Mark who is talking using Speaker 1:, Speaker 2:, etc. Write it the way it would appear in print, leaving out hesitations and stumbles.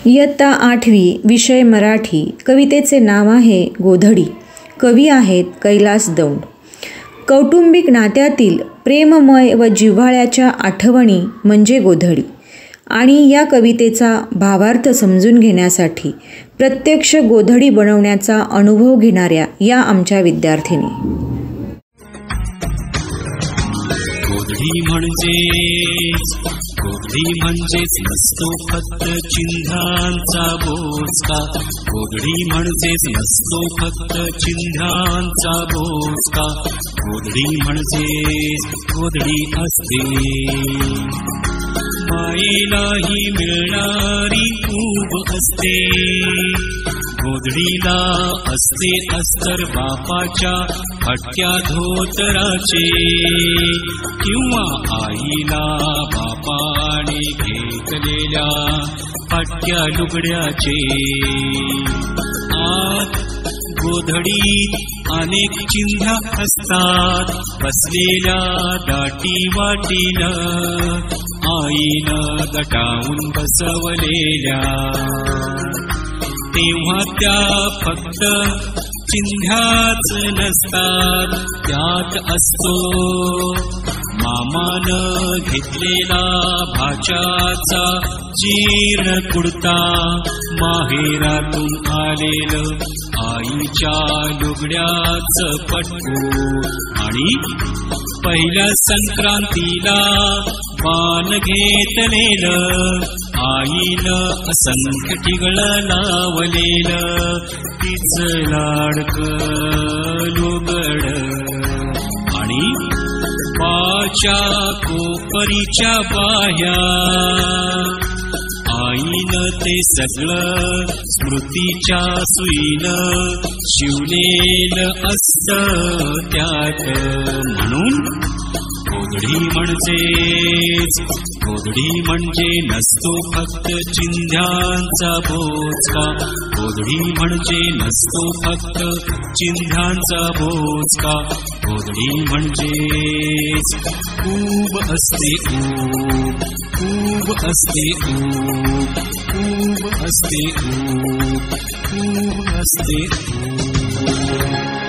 Speaker 1: इयत्ता 8वी, विषय मराठी. कवितेचे नाव आहे गोधडी. कवी आहेत कैलास दौंड. कौटुंबिक नात्यातील प्रेममय व जिव्हाळ्याच्या आठवणी म्हणजे गोधडी. आणि या कवितेचा भावार्थ समजून घेण्यासाठी प्रत्यक्ष गोधडी बनवण्याचा अनुभव घेणाऱ्या या आमच्या विद्यार्थिनी.
Speaker 2: गोधडी म्हणजेच नसतो फक्त चिन्हांचा बोचका. गोधडी म्हणजेच नसतो फक्त चिन्हांचा बोचका. गोधडी म्हणजेच गोधडी असते मायेलाही मिळणारी ऊब असते. गोधडीला असते अस्तर बापाच्या फटक्या धोतराचे किंवा आईला बापाने घेतलेल्या फटक्या लुगड्याचे. आत गोधडीत अनेक चिन्ह असतात बसलेल्या दाटी वाटीनं आईनं दटावून बसवलेल्या. तेव्हा त्या फक्त चिन्हाच नसतात, त्यात असतो मामानं घेतलेला भाच्याचा जीर्ण कुडता, माहेरातून आलेलं आईच्या लुगड्याचं पटकू आणि पहिल्या संक्रांतीला पान घेतलेलं आईनं असंख्य ठिगळं लावलेलं तिचं लाडकं लुगड. आणि पाच्या कोपरीच्या बाह्या आईनं ते सगळं स्मृतीच्या सुईनं शिवलेलं असतं त्यात. म्हणून गोधडी म्हणजे नसतो फक्त चिन्हांचा बोचका. गोधडी म्हणजे नसतो फक्त चिन्हांचा बोचका. गोधडी म्हणजेच ऊब असते ऊब, ऊब असते ऊब, ऊब असते ऊब, ऊब असते ऊब.